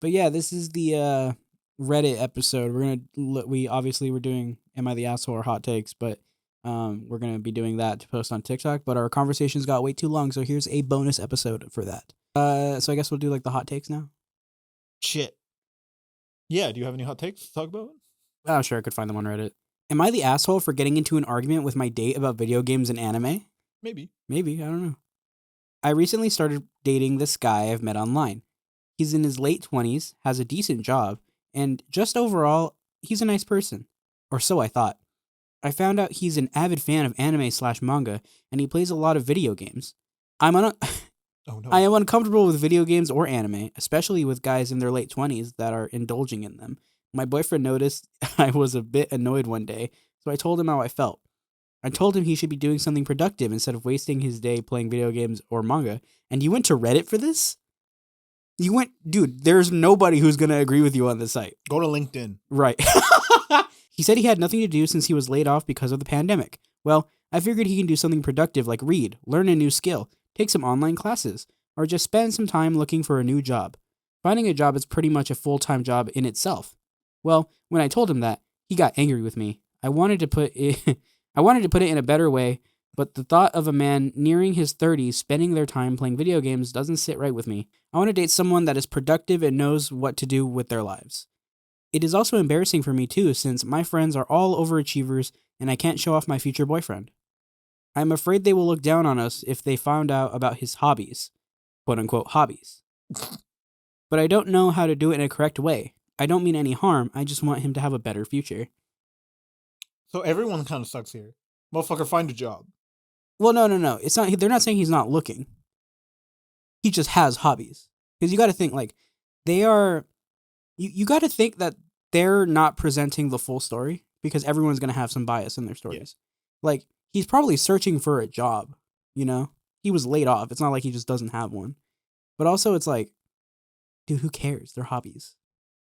But yeah, this is the Reddit episode. We obviously we're doing Am I the Asshole or Hot Takes, but we're gonna be doing that to post on TikTok. But our conversations got way too long, so here's a bonus episode for that. So I guess we'll do like the hot takes now. Shit. Yeah, do you have any hot takes to talk about? Oh, sure, I could find them on Reddit. Am I the asshole for getting into an argument with my date about video games and anime? Maybe. Maybe, I don't know. I recently started dating this guy I've met online. He's in his late 20s, has a decent job, and just overall, he's a nice person. Or so I thought. I found out he's an avid fan of anime/manga, and he plays a lot of video games. I'm un- Oh no. I am uncomfortable with video games or anime, especially with guys in their late 20s that are indulging in them. My boyfriend noticed I was a bit annoyed one day, so I told him how I felt. I told him he should be doing something productive instead of wasting his day playing video games or manga. And you went to Reddit for this? Dude, there's nobody who's going to agree with you on this site. Go to LinkedIn. Right. He said he had nothing to do since he was laid off because of the pandemic. Well, I figured he can do something productive like read, learn a new skill, take some online classes, or just spend some time looking for a new job. Finding a job is pretty much a full-time job in itself. Well, when I told him that, he got angry with me. I wanted to put it in a better way, but the thought of a man nearing his 30s spending their time playing video games doesn't sit right with me. I want to date someone that is productive and knows what to do with their lives. It is also embarrassing for me too, since my friends are all overachievers and I can't show off my future boyfriend. I am afraid they will look down on us if they found out about his hobbies. Quote unquote hobbies. But I don't know how to do it in a correct way. I don't mean any harm, I just want him to have a better future. So everyone kind of sucks here. Motherfucker, find a job. Well, no. It's not. They're not saying he's not looking. He just has hobbies. Because you got to think like they are. You got to think that they're not presenting the full story because everyone's gonna have some bias in their stories. Yeah. Like he's probably searching for a job. You know, he was laid off. It's not like he just doesn't have one. But also, it's like, dude, who cares? They're hobbies.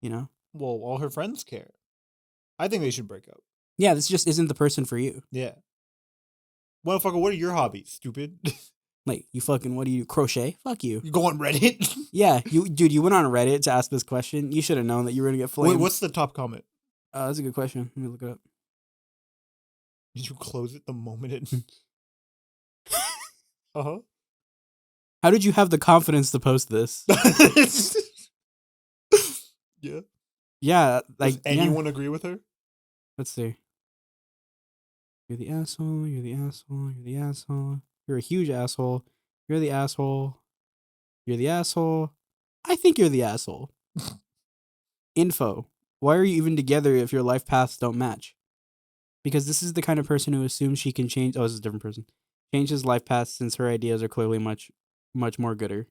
You know. Well, all her friends care. I think they should break up. Yeah, this just isn't the person for you. Yeah. Motherfucker, what are your hobbies, stupid? Like, what do you crochet? Fuck you. You go on Reddit? Yeah, you went on Reddit to ask this question. You should have known that you were going to get flamed. Wait, what's the top comment? That's a good question. Let me look it up. Did you close it the moment it... Uh-huh. How did you have the confidence to post this? Yeah. Yeah, like... Does anyone agree with her? Let's see. You're the asshole, you're the asshole, you're the asshole. You're a huge asshole. You're the asshole. You're the asshole. I think you're the asshole. Info. Why are you even together if your life paths don't match? Because this is the kind of person who assumes she can change... Oh, this is a different person. Change his life path since her ideas are clearly much more gooder.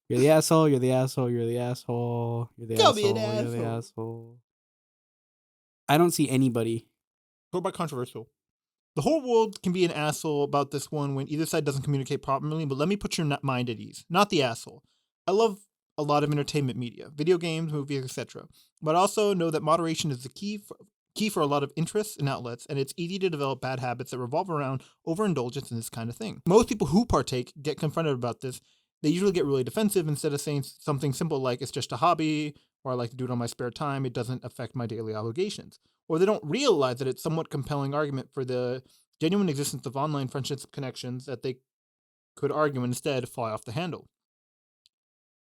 You're the asshole, you're the asshole, you're the asshole, you're the asshole, you're the asshole. I don't see anybody. What about controversial? The whole world can be an asshole about this one when either side doesn't communicate properly, but let me put your mind at ease. Not the asshole. I love a lot of entertainment media, video games, movies, etc. But also know that moderation is the key for a lot of interests and outlets, and it's easy to develop bad habits that revolve around overindulgence in this kind of thing. Most people who partake get confronted about this. They usually get really defensive instead of saying something simple like, it's just a hobby, or I like to do it on my spare time, it doesn't affect my daily obligations. Or they don't realize that it's somewhat compelling argument for the genuine existence of online friendships connections that they could argue instead fly off the handle.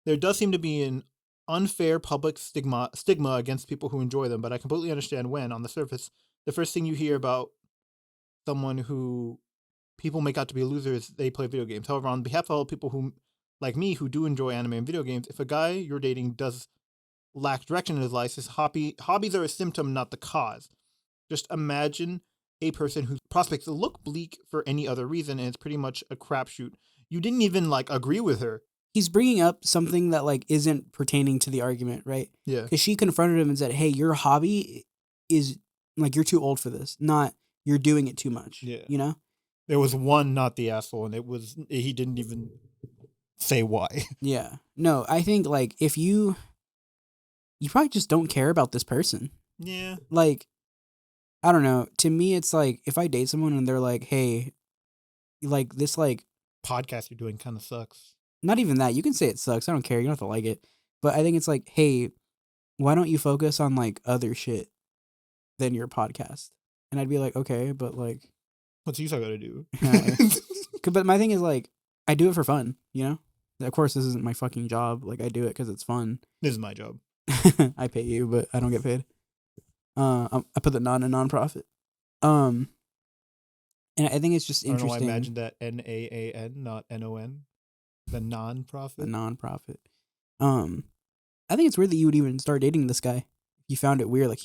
There does seem to be an unfair public stigma against people who enjoy them, but I completely understand when, on the surface, the first thing you hear about someone who people make out to be losers, they play video games. However, on behalf of all people who, like me, who do enjoy anime and video games, if a guy you're dating does lack direction in his life, his hobbies are a symptom, not the cause. Just imagine a person whose prospects look bleak for any other reason, and it's pretty much a crapshoot. You didn't even, agree with her. He's bringing up something that, isn't pertaining to the argument, right? Yeah. Because she confronted him and said, hey, your hobby is, you're too old for this. Not, you're doing it too much. Yeah. You know? There was one, not the asshole, and he didn't even say why. Yeah. No, I think, if you probably just don't care about this person. Yeah. I don't know. To me, it's if I date someone and they're like, hey, this podcast you're doing kind of sucks. not even that. You can say it sucks. I don't care. You don't have to like it. But I think it's like, hey, why don't you focus on like other shit than your podcast? And I'd be like, okay, but like, What's Esau got to do? but my thing is like, I do it for fun, you know? Of course, this isn't my fucking job. Like, I do it because it's fun. This is my job. I pay you, but I don't get paid. I put the non in nonprofit. And I think it's just I don't know why I interesting. imagined that NAAN, not NON. The non-profit. The nonprofit. I think it's weird that you would even start dating this guy. You found it weird, like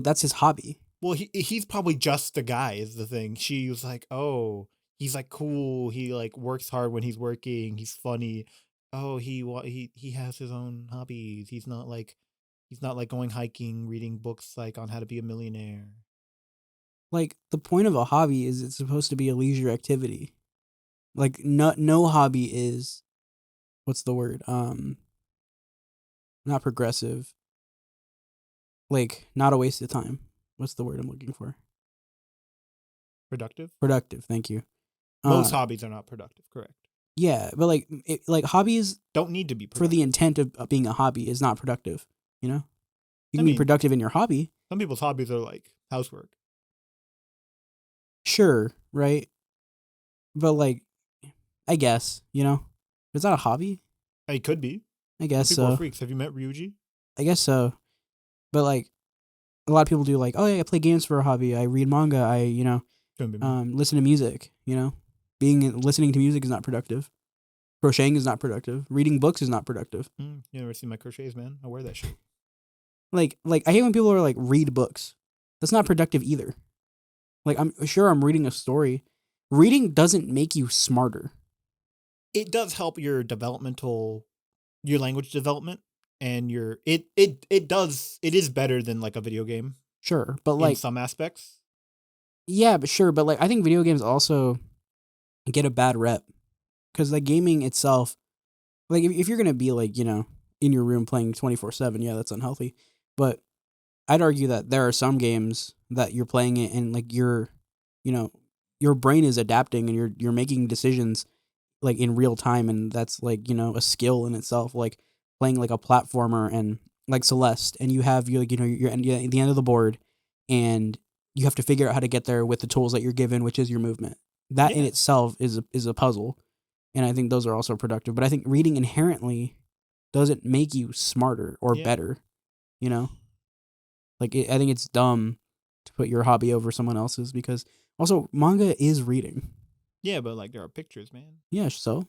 that's his hobby. Well, he's probably just the guy is the thing. She was like, oh, he's like cool. He like works hard when he's working. He's funny. Oh, he has his own hobbies. He's not like going hiking, reading books like on how to be a millionaire. Like the point of a hobby is it's supposed to be a leisure activity. Like no hobby is, what's the word? Not progressive. Like not a waste of time. What's the word I'm looking for? Productive. Productive. Thank you. Most hobbies are not productive. Correct. Yeah, but like hobbies don't need to be productive. For the intent of being a hobby is not productive. You know, you can be productive in your hobby. Some people's hobbies are like housework. Sure, right? But like, I guess it's not a hobby. It could be. I guess people so. Are freaks. Have you met Ryuji? I guess so. But like, a lot of people do like, oh yeah, I play games for a hobby. I read manga. I listen to music. Listening to music is not productive. Crocheting is not productive. Reading books is not productive. You never seen my crochets, man? I wear that shit. Like I hate when people are like, read books. That's not productive either. Like I'm sure I'm reading a story. Reading doesn't make you smarter. It does help your language development, and it is better than like a video game. Sure, but like in some aspects. Yeah, but sure, but like I think video games also get a bad rep because like gaming itself, like if you're gonna be like in your room playing 24/7, yeah, that's unhealthy. But I'd argue that there are some games that you're playing it and like your brain is adapting and you're making decisions like in real time, and that's like a skill in itself. Like playing like a platformer and like Celeste, and you have you're at the end of the board, and you have to figure out how to get there with the tools that you're given, which is your movement. That in itself is a puzzle, and I think those are also productive. But I think reading inherently doesn't make you smarter or better. Like I think it's dumb to put your hobby over someone else's, because also manga is reading. Yeah, but like there are pictures, man. Yeah, so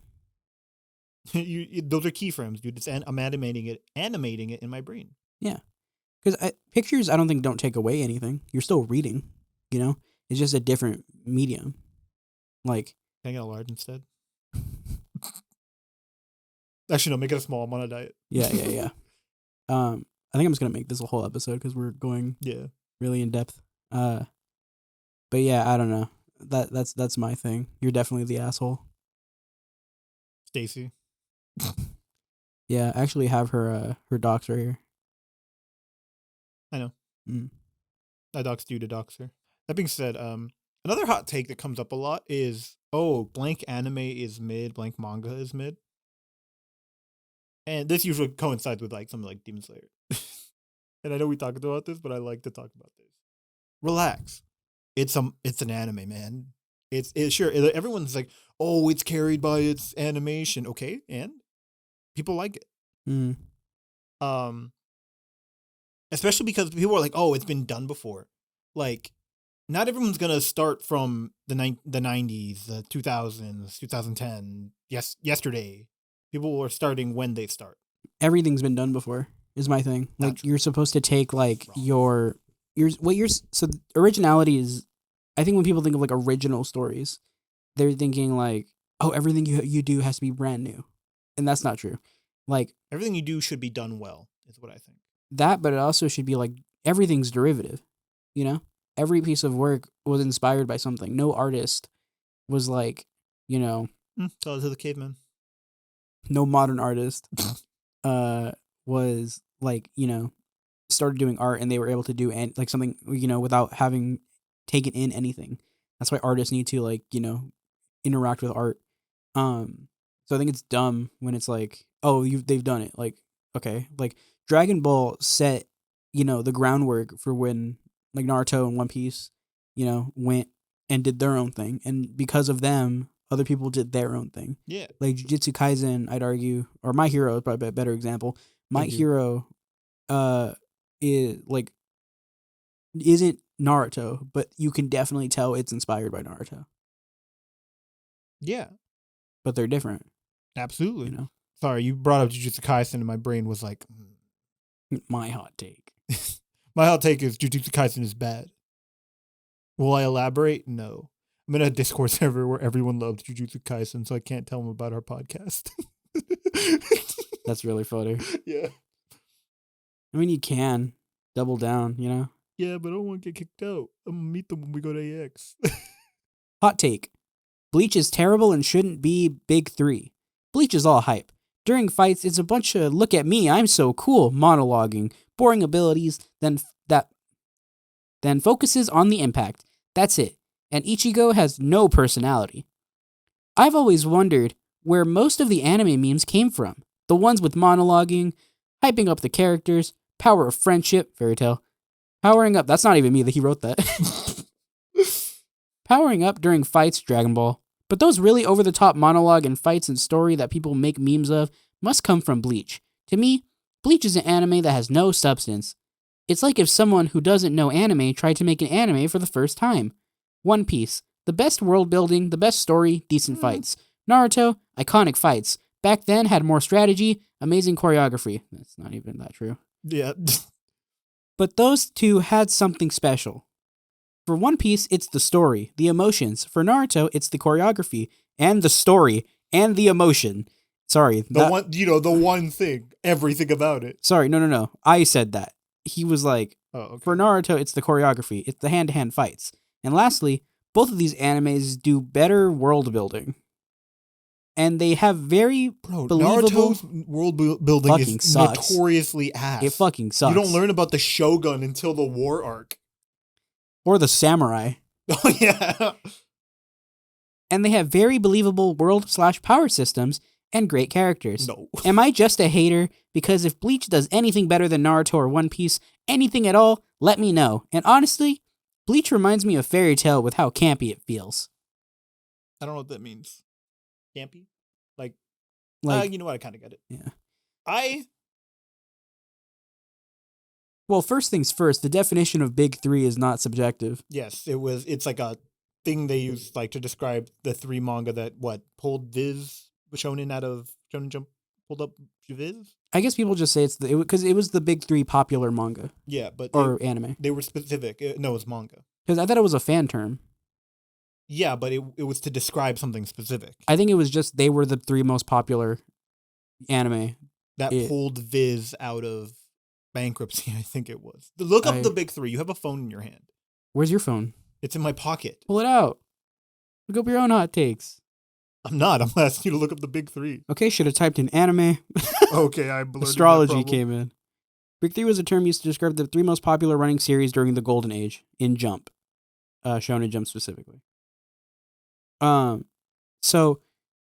those are keyframes, dude. I'm animating it in my brain. Yeah, because pictures I don't take away anything. You're still reading. It's just a different medium. Like, can I get a large instead? Actually, no, make it a small. I'm on a diet. Yeah. I think I'm just gonna make this a whole episode because we're going really in depth. But yeah, I don't know. That's my thing. You're definitely the asshole. Stacy. Yeah, I actually have her docs right here. I know. I doxed you to dox her. That being said, another hot take that comes up a lot is, blank anime is mid, blank manga is mid. And this usually coincides with like something like Demon Slayer. And I know we talked about this, but I like to talk about this. Relax. It's an anime, man. It's sure everyone's like, oh, it's carried by its animation. Okay, and people like it. Especially because people are like, oh, it's been done before. Like, not everyone's gonna start from the 90s, the 2000s, 2010. Yesterday. People are starting when they start. Everything's been done before is my thing. Like you're supposed to take like so originality is, I think when people think of like original stories, they're thinking like, oh, everything you do has to be brand new. And that's not true. Like everything you do should be done well, is what I think. That, but it also should be like everything's derivative. Every piece of work was inspired by something. No artist was like, tell it to the caveman. No modern artist was like, started doing art and they were able to do like something, without having taken in anything. That's why artists need to like, interact with art. So I think it's dumb when it's like, oh, they've done it. Like, okay, like Dragon Ball set, the groundwork for when like Naruto and One Piece, went and did their own thing, and because of them, other people did their own thing. Yeah. Like Jujutsu Kaisen, I'd argue, or My Hero is probably a better example. My Thank you. Hero, is like isn't Naruto, but you can definitely tell it's inspired by Naruto. Yeah. But they're different. Absolutely. You know, Sorry, you brought up Jujutsu Kaisen, and my brain was like, my hot take. my hot take is Jujutsu Kaisen is bad. Will I elaborate? No. I'm in a Discord server where everyone loves Jujutsu Kaisen, so I can't tell them about our podcast. That's really funny. Yeah. I mean, you can double down, Yeah, but I don't want to get kicked out. I'm going to meet them when we go to AX. Hot take. Bleach is terrible and shouldn't be big 3. Bleach is all hype. During fights, it's a bunch of "look at me, I'm so cool" monologuing, boring abilities, then focuses on the impact. That's it. And Ichigo has no personality. I've always wondered where most of the anime memes came from. The ones with monologuing, hyping up the characters, power of friendship, fairy tale, powering up. That's not even me that he wrote that. Powering up during fights, Dragon Ball. But those really over-the-top monologue and fights and story that people make memes of must come from Bleach. To me, Bleach is an anime that has no substance. It's like if someone who doesn't know anime tried to make an anime for the first time. One Piece. The best world building, the best story, decent fights. Naruto, iconic fights. Back then had more strategy, amazing choreography. That's not even that true. Yeah. But those two had something special. For One Piece, it's the story, the emotions. For Naruto, it's the choreography and the story and the emotion. Sorry. The one thing. Everything about it. Sorry, no. I said that. He was like, Oh, okay. For Naruto, it's the choreography. It's the hand-to-hand fights. And lastly, both of these animes do better world building. And they have very believable... Naruto's world building fucking is sucks. notoriously ass. It fucking sucks. You don't learn about the Shogun until the war arc. Or the samurai. Oh, yeah. And they have very believable world/power systems and great characters. No. Am I just a hater? Because if Bleach does anything better than Naruto or One Piece, anything at all, let me know. And honestly, Bleach reminds me of Fairy Tail with how campy it feels. I don't know what that means. Campy? Like you know what? I kind of get it. Yeah. Well, first things first, the definition of big 3 is not subjective. Yes, it's like a thing they use like to describe the 3 manga that pulled Viz Shonen out of Shonen Jump, pulled up Viz. I guess people just say it's because it was the big 3 popular manga. Yeah, but anime. They were specific. No, it's manga. Because I thought it was a fan term. Yeah, but it was to describe something specific. I think it was just they were the 3 most popular anime that pulled Viz out of bankruptcy. I think it was. Look up the big 3. You have a phone in your hand. Where's your phone? It's in my pocket. Pull it out. Look up your own hot takes. I'm not. I'm asking you to look up the big 3. Okay, should have typed in anime. Okay, I blurred. Astrology came in. Big 3 was a term used to describe the 3 most popular running series during the Golden Age in Jump, Shonen Jump specifically. So,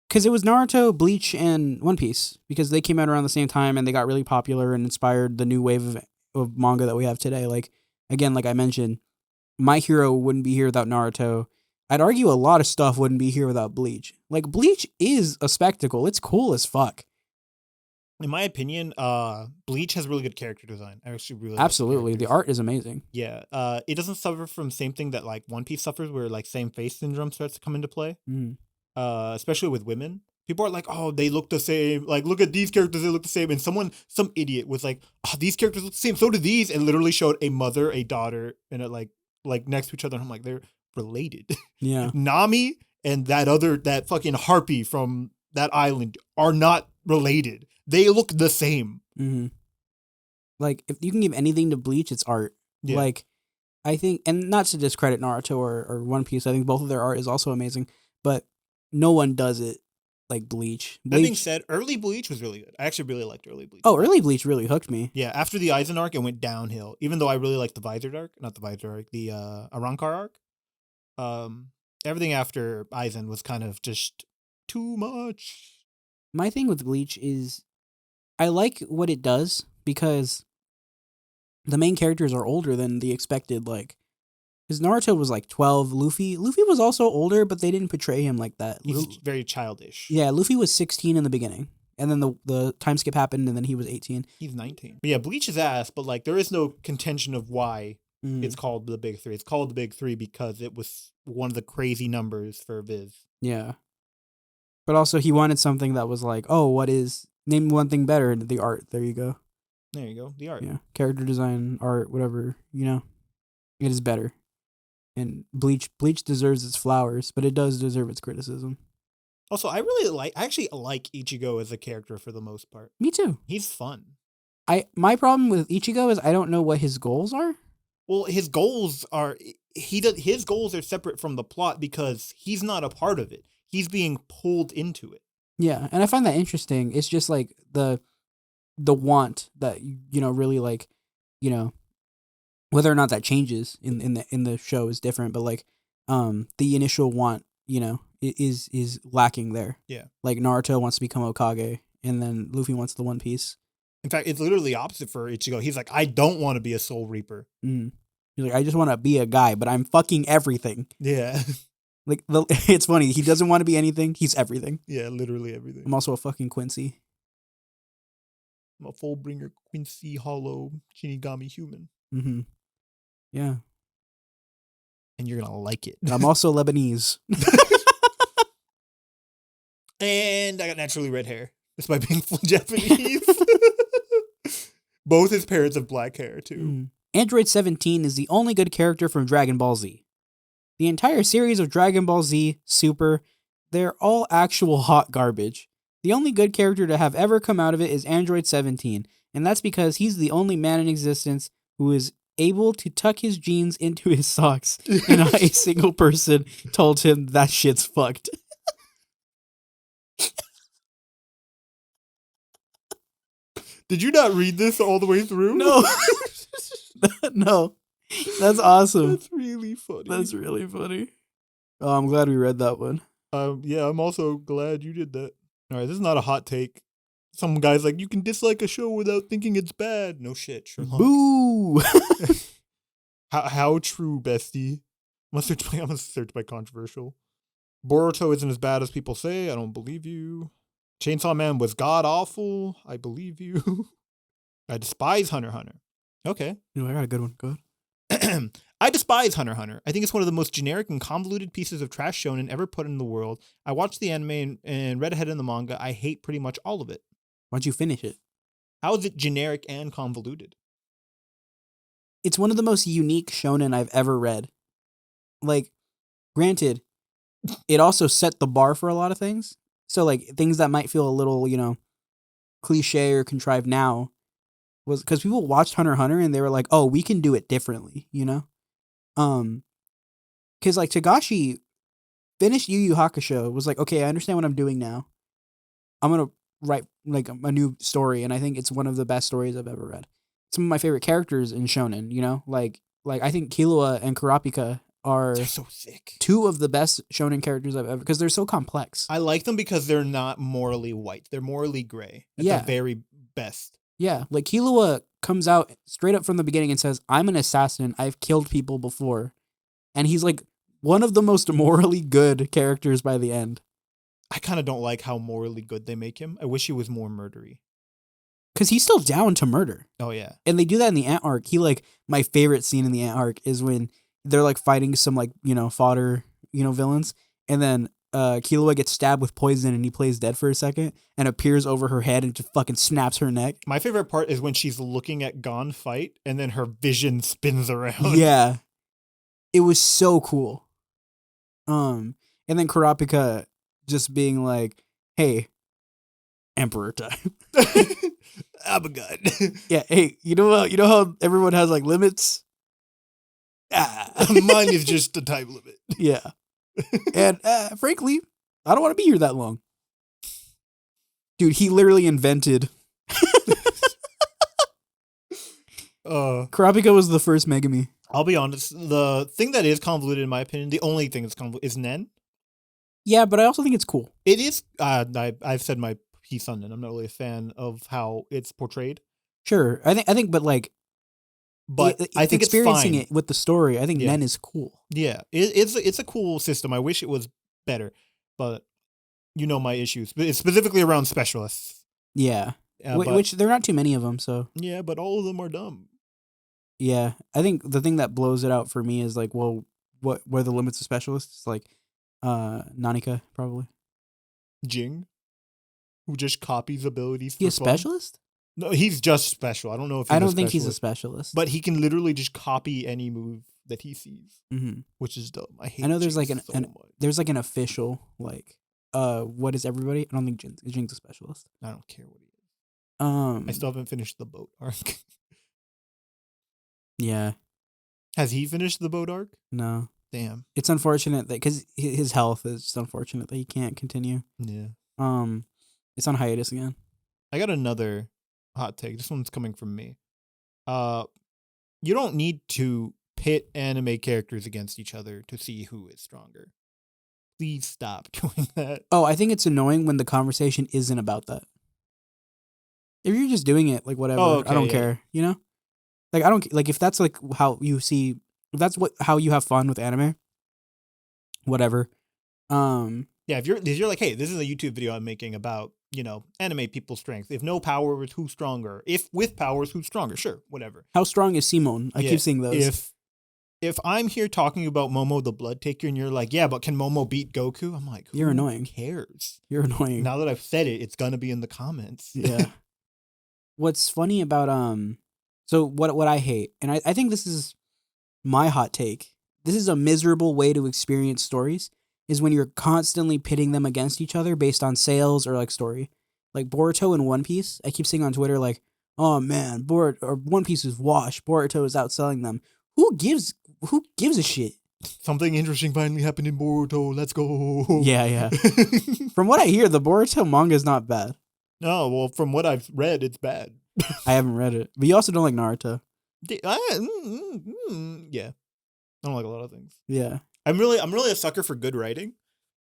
because it was Naruto, Bleach, and One Piece, because they came out around the same time and they got really popular and inspired the new wave of manga that we have today. Like, again, like I mentioned, My Hero wouldn't be here without Naruto. I'd argue a lot of stuff wouldn't be here without Bleach. Like, Bleach is a spectacle. It's cool as fuck. In my opinion, Bleach has really good character design. I actually really absolutely. The art is amazing. Yeah. It doesn't suffer from the same thing that like One Piece suffers, where like same face syndrome starts to come into play. Especially with women. People are like, oh, they look the same. Like, look at these characters, they look the same. And some idiot was like, oh, these characters look the same. So do these, and literally showed a mother, a daughter, and it like next to each other. And I'm like, they're related. Yeah. Nami and that fucking harpy from that island are not related. They look the same. Mm-hmm. Like, if you can give anything to Bleach, it's art. Yeah. Like, I think, and not to discredit Naruto or One Piece, I think both of their art is also amazing, but no one does it like Bleach. That being said, early Bleach was really good. I actually really liked early Bleach. Oh, early Bleach really hooked me. Yeah, after the Aizen arc, it went downhill. Even though I really liked the the Arrancar arc. Everything after Aizen was kind of just too much. My thing with Bleach is I like what it does because the main characters are older than the expected, like, because Naruto was like 12. Luffy was also older, but they didn't portray him like that. He's very childish. Yeah, Luffy was 16 in the beginning, and then the time skip happened, and then he was 18. He's 19. But yeah, Bleach is ass, but like there is no contention of why it's called the Big Three. It's called the Big Three because it was one of the crazy numbers for Viz. Yeah. But also he wanted something that was like, oh, name one thing better, the art. There you go. There you go. The art. Yeah. Character design, art, whatever, it is better. And Bleach deserves its flowers, but it does deserve its criticism. Also, I actually like Ichigo as a character for the most part. Me too. He's fun. My problem with Ichigo is I don't know what his goals are. Well, his goals are his goals are separate from the plot because he's not a part of it. He's being pulled into it. Yeah, and I find that interesting. It's just like the want that really like, whether or not that changes in the show is different, but like the initial want, is lacking there. Yeah. Like Naruto wants to become Hokage and then Luffy wants the One Piece. In fact, it's literally the opposite for Ichigo. He's like, I don't want to be a Soul Reaper. He's like, I just want to be a guy, but I'm fucking everything. Yeah. Like it's funny. He doesn't want to be anything. He's everything. Yeah, literally everything. I'm also a fucking Quincy. I'm a Fullbringer, Quincy, Hollow, Shinigami human. Mm-hmm. Yeah. And you're gonna like it. I'm also Lebanese. And I got naturally red hair. Despite being full Japanese. Both his parents have black hair, too. Android 17 is the only good character from Dragon Ball Z. The entire series of Dragon Ball Z, Super, they're all actual hot garbage. The only good character to have ever come out of it is Android 17, and that's because he's the only man in existence who is able to tuck his jeans into his socks, and not a single person told him that shit's fucked. Did you not read this all the way through? No. No. That's awesome. That's really funny. That's really funny. Oh, I'm glad we read that one. Yeah, I'm also glad you did that. All right, this is not a hot take. Some guy's like, you can dislike a show without thinking it's bad. No shit, Sherlock. Boo! How true, bestie? I'm gonna search by controversial. Boruto isn't as bad as people say. I don't believe you. Chainsaw Man was god awful. I believe you. I despise Hunter x Hunter. Okay. I got a good one. Go ahead. I despise Hunter x Hunter. I think it's one of the most generic and convoluted pieces of trash shonen ever put in the world. I watched the anime and read ahead in the manga. I hate pretty much all of it. Why'd you finish it? How is it generic and convoluted? It's one of the most unique shonen I've ever read. Like, granted, it also set the bar for a lot of things. So, like, things that might feel a little, cliche or contrived now was because people watched Hunter x Hunter and they were like, oh, we can do it differently, Because, like, Togashi finished Yu Yu Hakusho, was like, okay, I understand what I'm doing now. I'm going to write, like, a new story, and I think it's one of the best stories I've ever read. Some of my favorite characters in shonen, Like I think Killua and Kurapika are They're so sick. Two of the best shonen characters I've ever, because they're so complex. I like them because they're not morally white. They're morally gray at the very best. Yeah, like Killua comes out straight up from the beginning and says, I'm an assassin. I've killed people before. And he's like one of the most morally good characters by the end. I kind of don't like how morally good they make him. I wish he was more murdery. Because he's still down to murder. Oh, yeah. And they do that in the Ant arc. My favorite scene in the Ant arc is when they're like fighting some like, fodder, villains. And then Killua gets stabbed with poison and he plays dead for a second and appears over her head and just fucking snaps her neck. My favorite part is when she's looking at Gon fight and then her vision spins around. Yeah. It was so cool. And then Kurapika just being like, hey, Emperor time. I'm a god. Yeah, hey, you know how everyone has like limits? Mine is just a time limit. Yeah. And frankly, I don't want to be here that long. Dude, he literally invented. Kurapika was the first Megami. I'll be honest. The thing that is convoluted, in my opinion, the only thing that's convoluted is Nen. Yeah, but I also think it's cool. It is. I've said my Sundin. I'm not really a fan of how it's portrayed. Sure, I think, but like, But I think it's experiencing fine. it with the story, I think Yeah. Nen is cool. Yeah, it's a cool system. I wish it was better, but you know my issues. It's specifically around specialists. Yeah, But which there are not too many of them, so yeah, but all of them are dumb. yeah. I think the thing that blows it out for me is like, well, what are the limits of specialists? Like, Nanika probably. Jing, who just copies abilities. He for a fun. specialist? No, he's just special. I don't know if he's I don't a think he's a specialist, specialist. but he can literally just copy any move that he sees, Mm-hmm. which is dumb. I hate. I know there's Jing like so much. there's like an official like what is everybody? I don't think Jing's a specialist. I don't care what he is. I I still haven't finished the boat arc. yeah, Has he finished the boat arc? no. Damn. It's unfortunate that because his health is just unfortunate that he can't continue. Yeah. It's on hiatus again. I got another hot take. This one's coming from me. You don't need to pit anime characters against each other to see who is stronger. Please stop doing that. Oh, I think it's annoying when the conversation isn't about that. If you're just doing it, like whatever, Oh, okay, I don't yeah. care. You know, like I don't like if that's like how you see, if that's how you have fun with anime. Whatever. Yeah, if you're like, hey, this is a YouTube video I'm making about, anime people's strength. If no power is who's stronger. If with powers, who's stronger? Sure, whatever. How strong is Simone? I keep seeing those. If I'm here talking about Momo the Blood Taker and you're like, yeah, but can Momo beat Goku? I'm like, You're annoying. Who cares? You're annoying. Now that I've said it, it's gonna be in the comments. Yeah. What's funny about so what I hate, and I think this is my hot take. This is a miserable way to experience stories, is when you're constantly pitting them against each other based on sales or like story. Like Boruto and One Piece, I keep seeing on Twitter like, oh man, One Piece is washed. Boruto is outselling them. Who gives a shit? Something interesting finally happened in Boruto. Let's go. Yeah. From what I hear, the Boruto manga is not bad. No, well, from what I've read, it's bad. I haven't read it, but you also don't like Naruto. Yeah. I don't like a lot of things. Yeah. I'm really a sucker for good writing.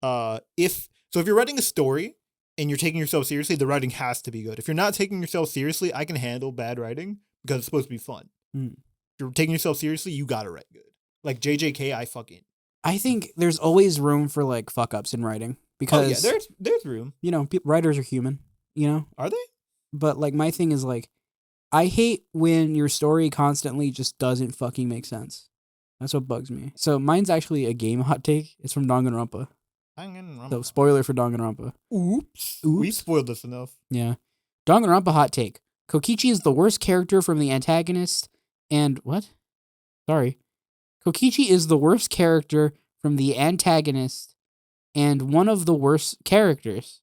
If you're writing a story and you're taking yourself seriously, the writing has to be good. If you're not taking yourself seriously, I can handle bad writing because it's supposed to be fun. Mm. If you're taking yourself seriously, you gotta write good. Like JJK, I think there's always room for like fuck ups in writing because there's room. Writers are human. Are they? But like my thing is like, I hate when your story constantly just doesn't fucking make sense. That's what bugs me. So mine's actually a game hot take. It's from Danganronpa. So spoiler for Danganronpa. Oops. We spoiled this enough. Yeah. Danganronpa hot take. Kokichi is the worst character from the antagonist and what? Sorry. Kokichi is the worst character from the antagonist and one of the worst characters.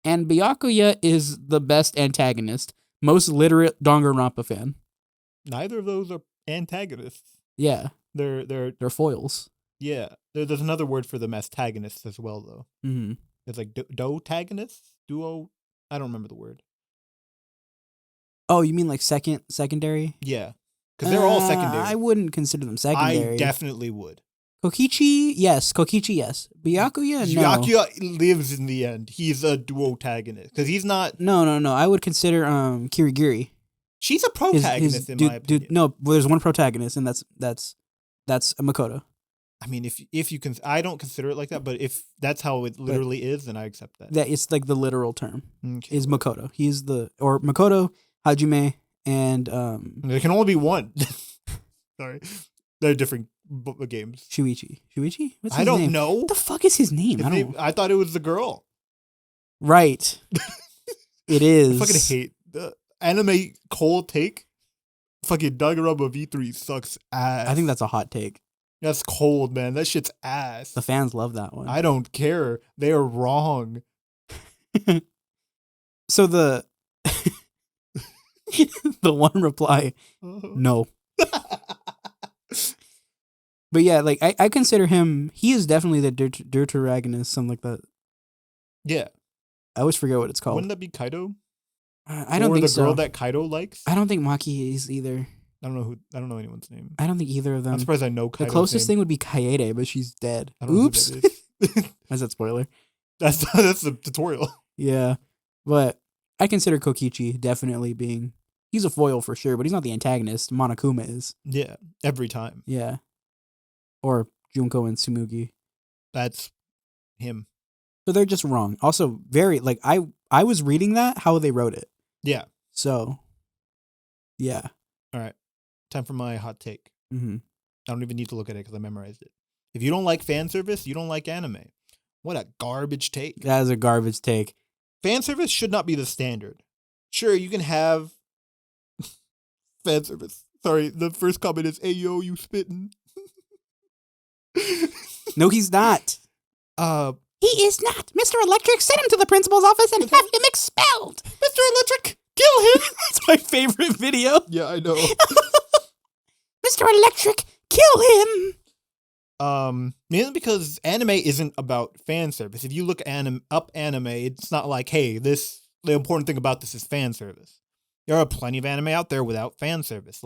And Byakuya is the best antagonist. Most literate Danganronpa fan. Neither of those are antagonists. Yeah. They're foils. Yeah. There's another word for them, antagonists as well, though. Mm-hmm. It's like dotagonists? Duo? I don't remember the word. Oh, you mean like secondary? Yeah. Because they're all secondary. I wouldn't consider them secondary. I definitely would. Kokichi, yes. Byakuya, no. Byakuya lives in the end. He's a duotagonist. Because he's not... No. I would consider Kirigiri. She's a protagonist, in my opinion. No, well, there's one protagonist, and that's Makoto. I mean, if you can... I don't consider it like that, but if that's how it literally is, then I accept that. That it's like the literal term. Okay. Is Makoto. He's or Makoto, Hajime, and... There can only be one. Sorry. They're different games. Shuichi? What's his name? I don't know. What the fuck is his name? I thought it was the girl. Right. It is. I fucking hate the anime cold take. Fucking Danganronpa V3 sucks ass. I think that's a hot take. That's cold, man. That shit's ass. The fans love that one. I don't care. They are wrong. So the one reply, no. But yeah, like I consider him. He is definitely the Deuteragonist, something like that. Yeah. I always forget what it's called. Wouldn't that be Kaido? I don't think so. Or the girl that Kaido likes? I don't think Maki is either. I don't know anyone's name. I don't think either of them. I'm surprised I know Kaido's The closest name. thing would be Kaede, but she's dead. I don't know who Oops. that is. Is that spoiler? That's the tutorial. Yeah. But I consider Kokichi definitely being... He's a foil for sure, but he's not the antagonist. Monokuma is. Yeah, every time. Yeah. Or Junko and Tsumugi. That's him. So they're just wrong. Also, very... Like, I was reading that, how they wrote it. Yeah. So, yeah. All right. Time for my hot take. Mm-hmm. I don't even need to look at it because I memorized it. If you don't like fan service, you don't like anime. What a garbage take. That is a garbage take. Fan service should not be the standard. Sure, you can have fan service. Sorry, the first comment is, "Hey yo, you spitting?" No, he's not. He is not. Mr. Electric, send him to the principal's office and have him expelled. Mr. Electric, kill him. That's my favorite video. Yeah, I know. Mr. Electric, kill him. Mainly because anime isn't about fan service. If you look up anime, it's not like, hey, the important thing about this is fan service. There are plenty of anime out there without fan service,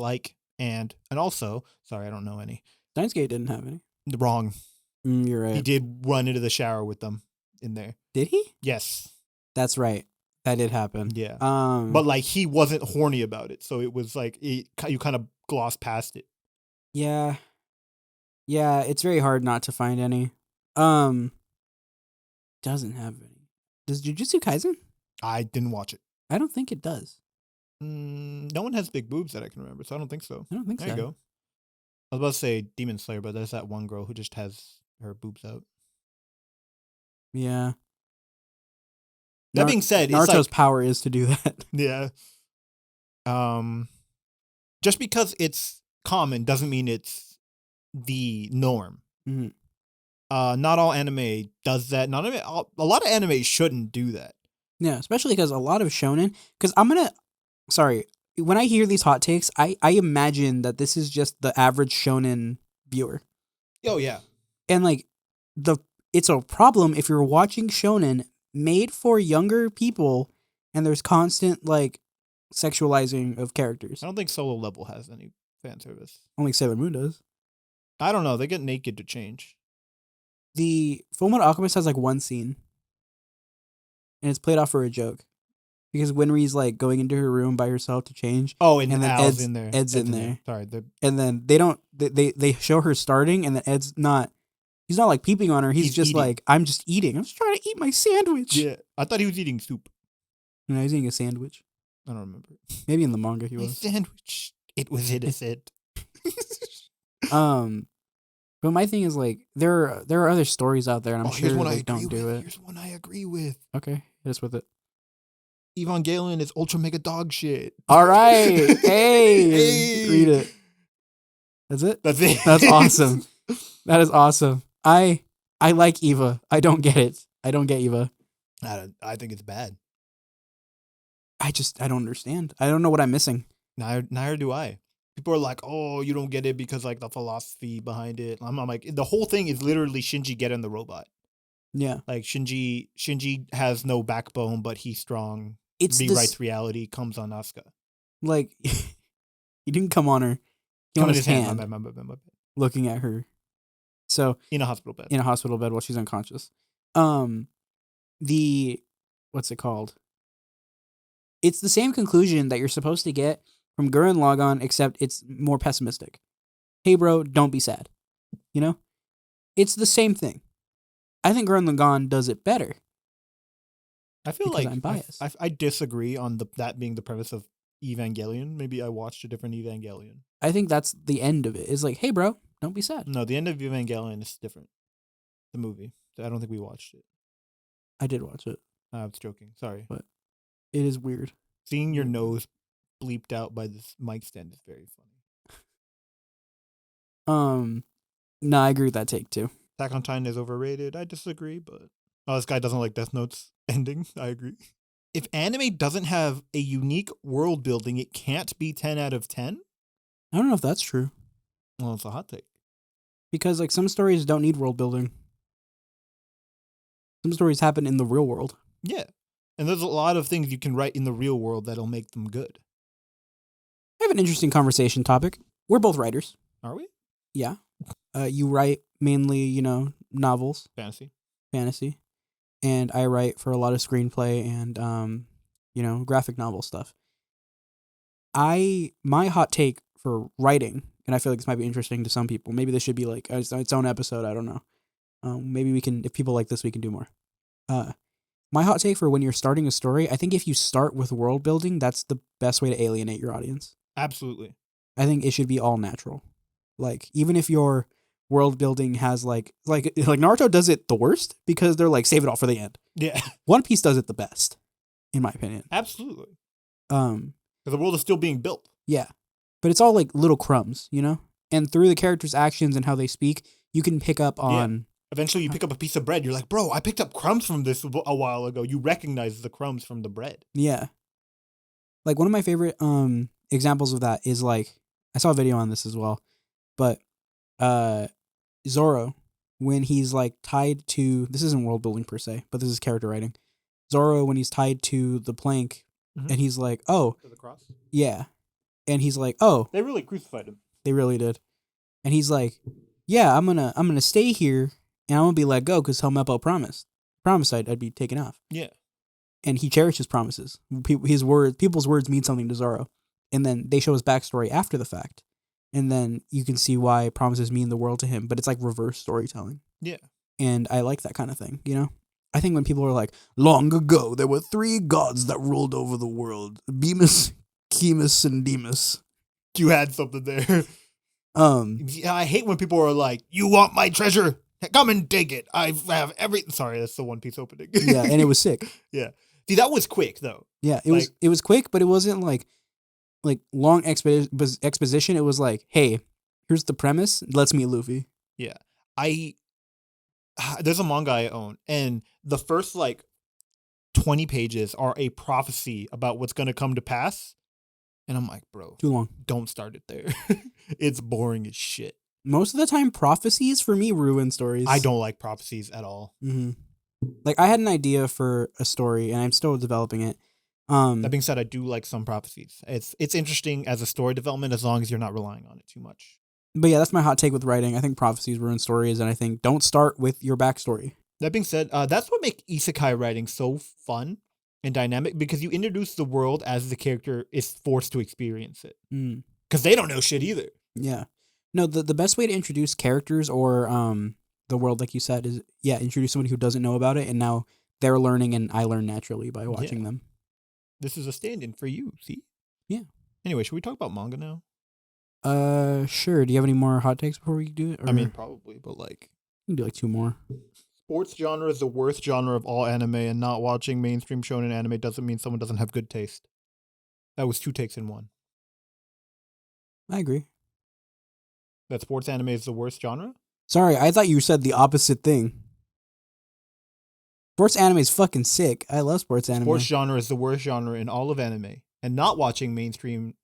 and also, sorry, I don't know any. Steins Gate didn't have any. Wrong. You're right. He did run into the shower with them in there. Did he? Yes. That's right. That did happen. Yeah. But like he wasn't horny about it, so it was like you kind of gloss past it. Yeah. Yeah, it's very hard not to find any. Doesn't have any. Does Jujutsu Kaisen? I didn't watch it. I don't think it does. No one has big boobs that I can remember, so I don't think so. I don't think there so. There you go. I was about to say Demon Slayer, but there's that one girl who just has her boobs out. Yeah. That being said, Naruto's power is to do that. Yeah. Just because it's common doesn't mean it's the norm. Mm-hmm. Not all anime does that. A lot of anime shouldn't do that. Yeah, especially because a lot of shonen. Because when I hear these hot takes, I imagine that this is just the average shonen viewer. Oh yeah, and like it's a problem if you're watching shonen made for younger people, and there's constant like sexualizing of characters. I don't think Solo Level has any fan service. Only Sailor Moon does. I don't know. They get naked to change. The Fullmetal Alchemist has like one scene, and it's played off for a joke, because Winry's like going into her room by herself to change. Oh, and then Al's in there. Ed's in there. Sorry, and then they show her starting, and then Ed's not. He's not like peeping on her. He's just eating. Like, I'm just eating. I'm just trying to eat my sandwich. Yeah, I thought he was eating soup. No, he's eating a sandwich. I don't remember. Maybe in the manga he was. My sandwich. It was innocent. But my thing is like there are other stories out there, and I'm sure they don't do it. Here's one I agree with. Okay, hit us with it. Evangelion is ultra mega dog shit. All right, hey, read it. That's it. That's it. That's awesome. That is awesome. I like Eva. I don't get it. I don't get Eva. I think it's bad. I don't understand. I don't know what I'm missing. Neither do I. People are like, oh, you don't get it because like the philosophy behind it. I'm like, the whole thing is literally Shinji getting the robot. Yeah. Like Shinji has no backbone, but he's strong. Rewrites reality, comes on Asuka. Like, he didn't come on her. He on his hand. My bad. Looking at her. So in a hospital bed. In a hospital bed while she's unconscious. What's it called? It's the same conclusion that you're supposed to get from Gurren Lagann, except it's more pessimistic. Hey, bro, don't be sad. You know? It's the same thing. I think Gurren Lagann does it better. I feel like I'm biased. I disagree on that being the premise of Evangelion. Maybe I watched a different Evangelion. I think that's the end of it. It's like, hey, bro, don't be sad. No, the end of Evangelion is different. The movie. I don't think we watched it. I did watch it. I was joking. Sorry. But it is weird. Seeing your nose bleeped out by this mic stand is very funny. No, I agree with that take too. Attack on Titan is overrated. I disagree, but this guy doesn't like Death Note's ending. I agree. If anime doesn't have a unique world building, it can't be 10 out of 10? I don't know if that's true. Well, it's a hot take. Because like some stories don't need world building. Some stories happen in the real world. Yeah. And there's a lot of things you can write in the real world that'll make them good. I have an interesting conversation topic. We're both writers. Are we? Yeah. You write mainly, novels. Fantasy. and I write for a lot of screenplay and graphic novel stuff. My hot take for writing, and I feel like this might be interesting to some people. Maybe this should be like its own episode. I don't know. Maybe we can, if people like this, we can do more. My hot take for when you're starting a story, I think if you start with world building, that's the best way to alienate your audience. Absolutely. I think it should be all natural. Like, even if your world building has like Naruto does it the worst because they're like, save it all for the end. Yeah. One Piece does it the best, in my opinion. Absolutely. Um, Because the world is still being built. yeah. But it's all like little crumbs, And through the characters' actions and how they speak, you can pick up on... Eventually you pick up a piece of bread. You're like, bro, I picked up crumbs from this a while ago. You recognize the crumbs from the bread. Yeah. Like, one of my favorite examples of that is like, I saw a video on this as well, but Zoro, when he's like tied to... This isn't world building per se, but this is character writing. Zoro, when he's tied to the plank, and he's like, oh... To the cross? Yeah. And he's like, oh... They really crucified him. They really did. And he's like, yeah, I'm gonna stay here, and I'm gonna be let go because Helmeppo promised I'd be taken off. Yeah. And he cherishes promises. People's words mean something to Zoro. And then they show his backstory after the fact. And then you can see why promises mean the world to him. But it's like reverse storytelling. Yeah. And I like that kind of thing, I think when people are like, long ago, there were 3 gods that ruled over the world. Bemis, Chemis, and Demas. You had something there. I hate when people are like, you want my treasure? Come and take it. I have every... Sorry, that's the One Piece opening. Yeah, and it was sick. Yeah. See, that was quick, though. Yeah, it was quick, but it wasn't like long exposition. It was like, hey, here's the premise. Let's meet Luffy. Yeah. There's a manga I own, and the first 20 pages are a prophecy about what's going to come to pass. And I'm like, bro, too long. Don't start it there. It's boring as shit. Most of the time, prophecies for me ruin stories. I don't like prophecies at all. Mm-hmm. Like, I had an idea for a story, and I'm still developing it. That being said, I do like some prophecies. It's interesting as a story development as long as you're not relying on it too much. But yeah, that's my hot take with writing. I think prophecies ruin stories, and I think don't start with your backstory. That being said, that's what makes isekai writing so fun and dynamic, because you introduce the world as the character is forced to experience it. Because they don't know shit either. Yeah. No, the best way to introduce characters or the world, like you said, is, introduce somebody who doesn't know about it, and now they're learning, and I learn naturally by watching them. This is a stand-in for you, see? Yeah. Anyway, should we talk about manga now? Sure. Do you have any more hot takes before we do it? I mean, probably, but you can do 2 more. Sports genre is the worst genre of all anime, and not watching mainstream shonen anime doesn't mean someone doesn't have good taste. That was 2 takes in 1. I agree. That sports anime is the worst genre? Sorry, I thought you said the opposite thing. Sports anime is fucking sick. I love sports anime. Sports genre is the worst genre in all of anime, and not watching mainstream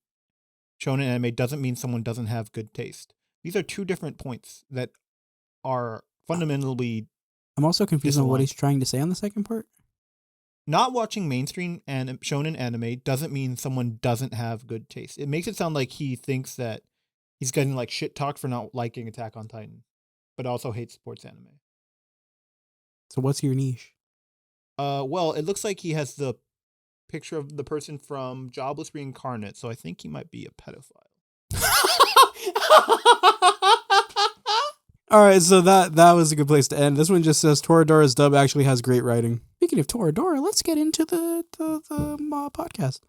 shonen anime doesn't mean someone doesn't have good taste. These are 2 different points that are fundamentally... I'm also confused on what he's trying to say on the second part. Not watching mainstream shonen anime doesn't mean someone doesn't have good taste. It makes it sound like he thinks that he's getting shit talked for not liking Attack on Titan, but also hates sports anime. So what's your niche? Well, it looks like he has the picture of the person from Jobless Reincarnate, so I think he might be a pedophile. All right, so that was a good place to end. This one just says Toradora's dub actually has great writing. Speaking of Toradora, let's get into the podcast.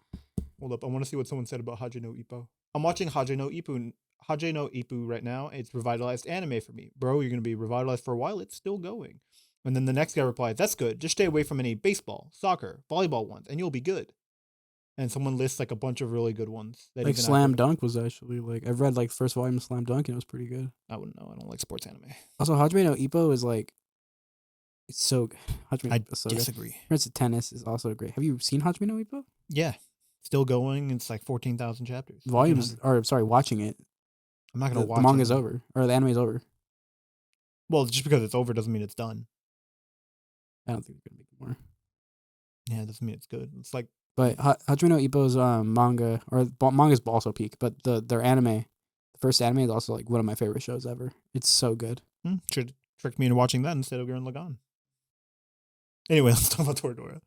Hold up, I want to see what someone said about Hajime no Ippo. I'm watching Hajime no Ippo right now. It's revitalized anime for me. Bro, you're going to be revitalized for a while. It's still going. And then the next guy replies, that's good. Just stay away from any baseball, soccer, volleyball ones, and you'll be good. And someone lists a bunch of really good ones. That Slam Dunk was actually I've read first volume of Slam Dunk and it was pretty good. I wouldn't know. I don't like sports anime. Also, Hajime no Ippo is it's so good. I disagree. Prince of Tennis is also great. Have you seen Hajime no Ippo? Yeah. Still going. It's 14,000 chapters. Watching it. I'm not going to watch it. The manga's over. Or the anime's over. Well, just because it's over doesn't mean it's done. I don't think they're going to make it more. Yeah, it doesn't mean it's good. It's But Hajime no Ippo's manga, or manga's also peak, but their anime, the first anime is also one of my favorite shows ever. It's so good. Should trick me into watching that instead of Gurren Lagann. Anyway, let's talk about Toradora.